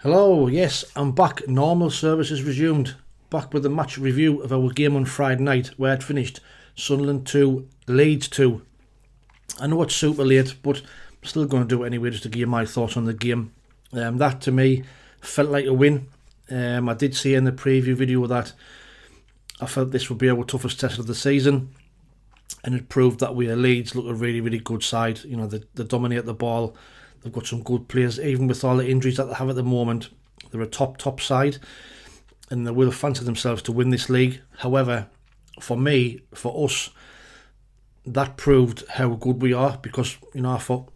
Hello, yes, I'm back. Normal service is resumed. Back with a match review of our game on Friday night, where it finished Sunderland 2, Leeds 2. I know it's super late, but I'm still going to do it anyway, just to give you my thoughts on the game. That to me felt like a win. I did say in the preview video that I felt this would be our toughest test of the season, and it proved that we Leeds look a really, really good side. You know, they dominate the ball. They've got some good players, even with all the injuries that they have at the moment. They're a top side, and they will fancy themselves to win this league. However, for us, that proved how good we are, because for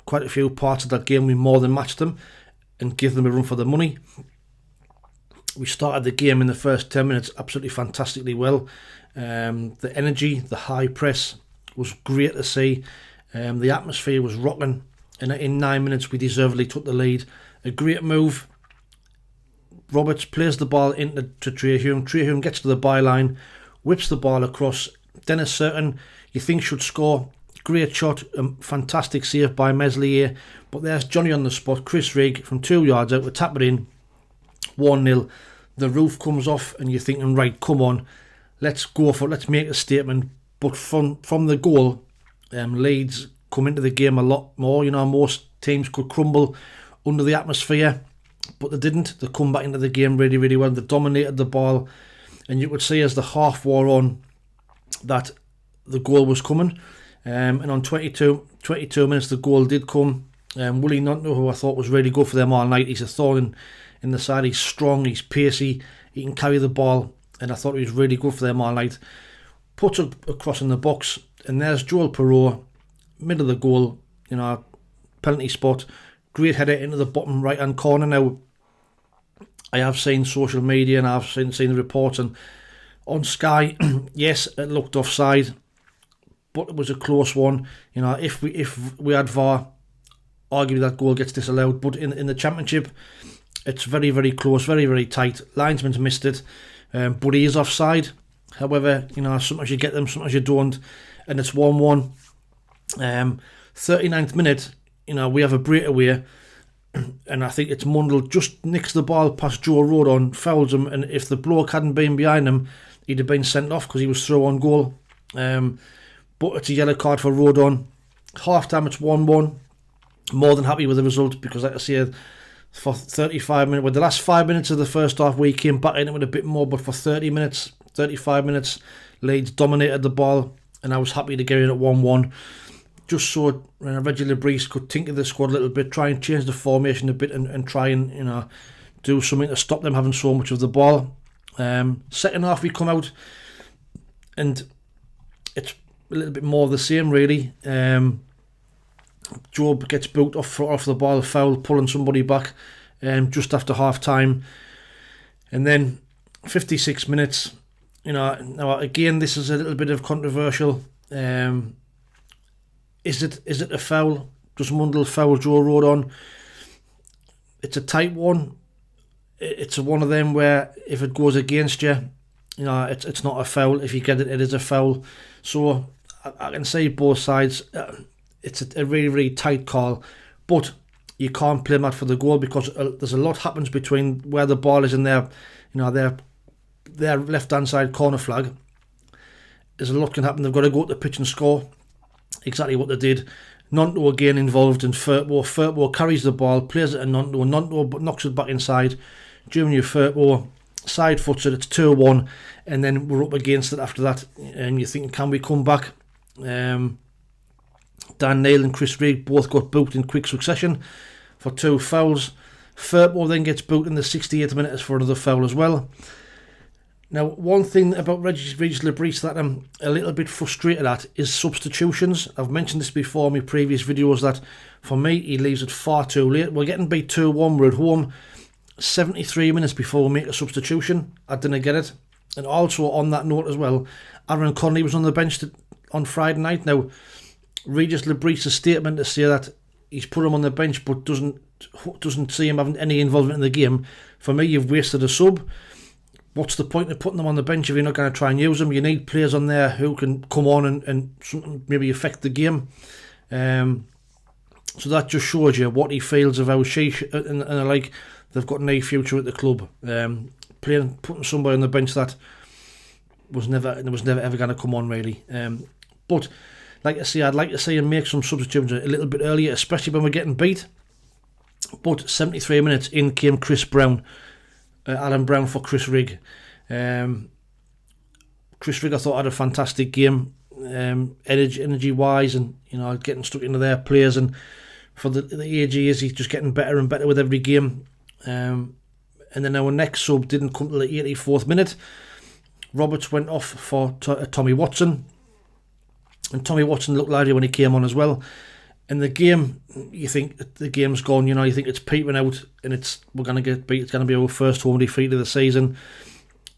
quite a few parts of that game we more than matched them and give them a run for the money. We started the game in the first 10 minutes absolutely fantastically well. The energy, the high press was great to see. The atmosphere was rocking, and in 9 minutes we deservedly took the lead. A great move. Roberts plays the ball into Trehune. Trehune gets to the byline, whips the ball across. Dennis Certain, you think should score. Great shot, a fantastic save by Meslier. But there's Johnny on the spot. Chris Rigg from 2 yards out, we tap it in. 1-0. The roof comes off, and you're thinking, right, come on, let's go for it. Let's make a statement. But from the goal, Leeds come into the game a lot more. Most teams could crumble under the atmosphere, but they didn't. They come back into the game really, really well. They dominated the ball, and you could see as the half wore on that the goal was coming. And on 22 minutes, the goal did come. Willie Nonto, who I thought was really good for them all night, he's a thorn in the side. He's strong, he's pacey, he can carry the ball, and I thought he was really good for them all night. Puts it across in the box, and there's Joel Perreault, middle of the goal, penalty spot, great header into the bottom right hand corner. Now, I have seen social media and I've seen the reports, and on Sky, yes, it looked offside, but it was a close one. If we had VAR, arguably that goal gets disallowed. But in the Championship, it's very, very close, very, very tight. Linesman's missed it, but he is offside. However, sometimes you get them, sometimes you don't, and it's 1-1. 39th minute, we have a breakaway, and I think it's Mundell just nicks the ball past Joe Rodon, fouls him, and if the bloke hadn't been behind him, he'd have been sent off because he was through on goal. But it's a yellow card for Rodon. Half time, it's 1-1. More than happy with the result, because like I say, for 35 minutes, with the last 5 minutes of the first half, we came back in it with a bit more, but for 35 minutes, Leeds dominated the ball, and I was happy to get in at 1-1. Just so Reggie Lebris could tinker the squad a little bit, try and change the formation a bit, and try and do something to stop them having so much of the ball. Second half, we come out, and it's a little bit more of the same, really. Job gets booked off the ball, foul, pulling somebody back just after half time. And then 56 minutes, now again, this is a little bit of controversial. Is it a foul? Does Mundell foul Joe Rodon? It's a tight one. It's one of them where if it goes against you, it's not a foul. If you get it, it is a foul. So I can see both sides. It's a really, really tight call, but you can't blame that for the goal, because there's a lot happens between where the ball is in their left hand side corner flag. There's a lot can happen. They've got to go to the pitch and score. Exactly what they did. Nonto again involved in Firpo. Firpo carries the ball, plays it to Nonto. Nonto knocks it back inside. Junior Firpo side foots it. It's 2-1, and then we're up against it after that. And you're thinking, can we come back? Dan Neil and Chris Rigg both got booked in quick succession for 2 fouls. Firpo then gets booked in the 68th minute for another foul as well. Now, one thing about Regis Lebris that I'm a little bit frustrated at is substitutions. I've mentioned this before in my previous videos, that for me, he leaves it far too late. We're getting beat 2-1, we're at home, 73 minutes before we make a substitution. I didn't get it. And also on that note as well, Aaron Connolly was on the bench on Friday night. Now, Regis Lebris' statement to say that he's put him on the bench but doesn't see him having any involvement in the game, for me, you've wasted a sub. What's the point of putting them on the bench if you're not going to try and use them? You need players on there who can come on and maybe affect the game. So that just shows you what he feels of how and like they've got no future at the club. Putting somebody on the bench that was never ever going to come on really. But like I say, I'd like to see him make some substitutions a little bit earlier, especially when we're getting beat. But 73 minutes in came Chris Brown, Alan Brown for Chris Rigg. Chris Rigg, I thought, had a fantastic game, energy wise, and getting stuck into their players. And for the age he is, he's just getting better and better with every game. And then our next sub didn't come till the 84th minute. Roberts went off for Tommy Watson, and Tommy Watson looked lively when he came on as well. And the game, you think the game's gone. You think it's petering out, and we're going to get beat. It's going to be our first home defeat of the season,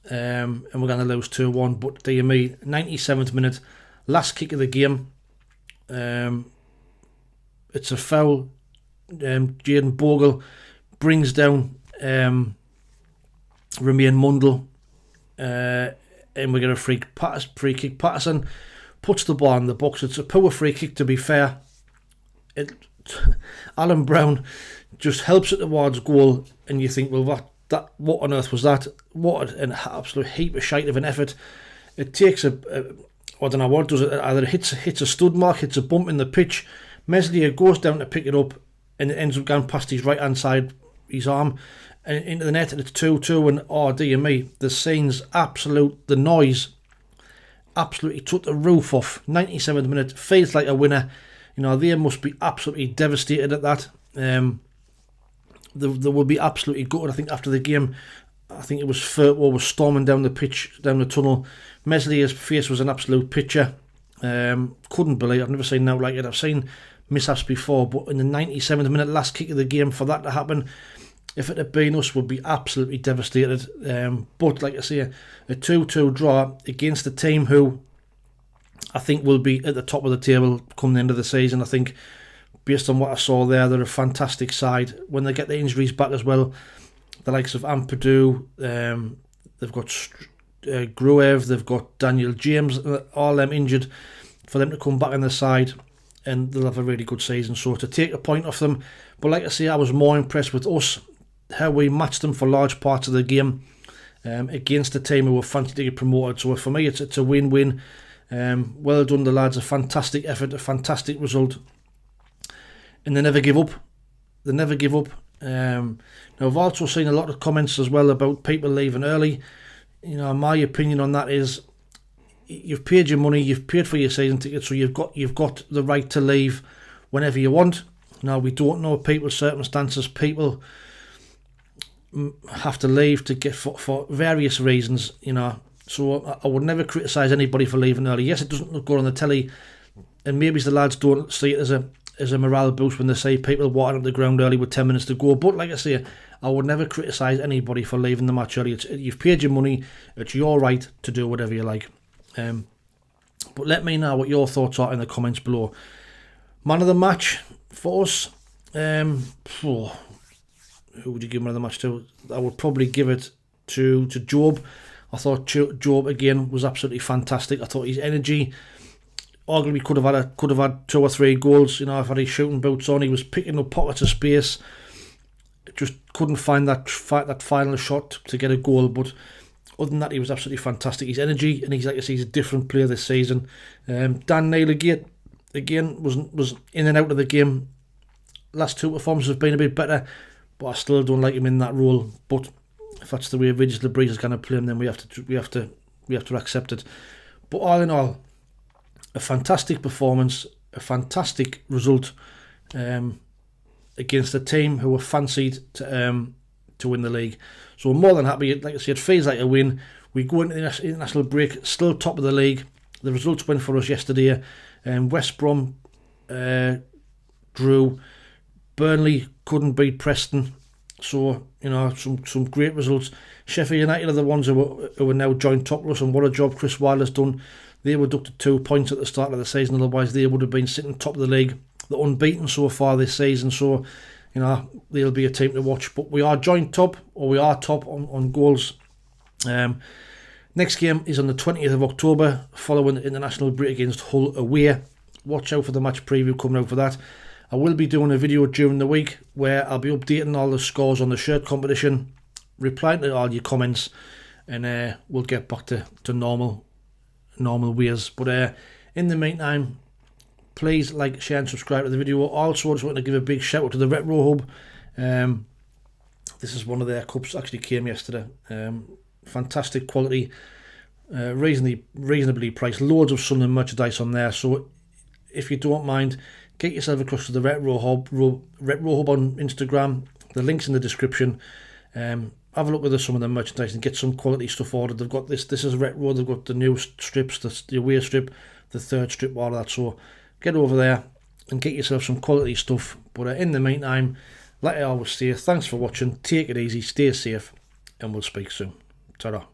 and we're going to lose 2-1. But dear me, 97th minute, last kick of the game. It's a foul. Jaden Bogle brings down Remain Mundle, and we get a free kick. Patterson puts the ball in the box. It's a power free kick, to be fair. Alan Brown just helps it towards goal, and you think, well, what on earth was that? What an absolute heap of shite of an effort. It takes I don't know what does it. Either hits a stud mark, hits a bump in the pitch. Meslier goes down to pick it up, and it ends up going past his right hand side, his arm, and into the net, and it's 2-2. And oh dear me, the noise absolutely took the roof off. 97th minute, feels like a winner. They must be absolutely devastated at that. They will be absolutely gutted. I think after the game, I think it was Furtwell was storming down the pitch, down the tunnel. Meslier's face was an absolute picture. Couldn't believe, I've never seen now like it. I've seen mishaps before, but in the 97th minute, last kick of the game, for that to happen, if it had been us, would be absolutely devastated. But like I say, a 2-2 draw against a team who I think will be at the top of the table come the end of the season. I think, based on what I saw there, they're a fantastic side. When they get the injuries back as well, the likes of Ampadu, they've got Gruev, they've got Daniel James, all them injured, for them to come back on the side, and they'll have a really good season. So to take a point off them, but like I say, I was more impressed with us, how we matched them for large parts of the game against a team who were fancy to get promoted. So for me, it's a win-win. Well done, the lads. A fantastic effort, a fantastic result, and they never give up. Now I've also seen a lot of comments as well about people leaving early. My opinion on that is, you've paid your money, you've paid for your season ticket, so you've got the right to leave whenever you want. Now, we don't know people's circumstances. People have to leave to get for various reasons, So I would never criticise anybody for leaving early. Yes, it doesn't look good on the telly, and maybe the lads don't see it as a morale boost when they see people walking up the ground early with 10 minutes to go. But like I say, I would never criticise anybody for leaving the match early. You've paid your money. It's your right to do whatever you like. But let me know what your thoughts are in the comments below. Man of the match for us. Who would you give man of the match to? I would probably give it to Job. I thought Job again was absolutely fantastic. I thought his energy, arguably could have had 2 or 3 goals. If had his shooting boots on, he was picking up pockets of space. Just couldn't find that final shot to get a goal. But other than that, he was absolutely fantastic. His energy, and he's a different player this season. Dan Neil again was in and out of the game. Last 2 performances have been a bit better, but I still don't like him in that role. But if that's the way Regis Labrie is going to play him, then we have to accept it. But all in all, a fantastic performance, a fantastic result against a team who were fancied to win the league. So I'm more than happy. Like I said, it feels like a win. We go into the international break still top of the league. The results went for us yesterday. West Brom drew. Burnley couldn't beat Preston. So, some great results. Sheffield United are the ones who are now joint top of us, and what a job Chris Wilder's done. They were deducted 2 points at the start of the season, otherwise they would have been sitting top of the league. They're unbeaten so far this season, so they'll be a team to watch. But we are joint top, or we are top on goals. Next game is on the 20th of October, following the international break against Hull away. Watch out for the match preview coming out for that. I will be doing a video during the week where I'll be updating all the scores on the shirt competition, replying to all your comments, and we'll get back to normal ways. But in the meantime, please like, share and subscribe to the video. Also, I just want to give a big shout out to the Retro Hub. This is one of their cups, actually came yesterday. Fantastic quality, reasonably priced, loads of Sunderland merchandise on there. So if you don't mind, get yourself across to the Retro Hub on Instagram. The link's in the description. Have a look at some of the merchandise and get some quality stuff ordered. They've got this is Retro. They've got the new strips, the away strip, the third strip, all that. So get over there and get yourself some quality stuff. But in the meantime, like I always say, thanks for watching. Take it easy, stay safe, and we'll speak soon. Ta-ra.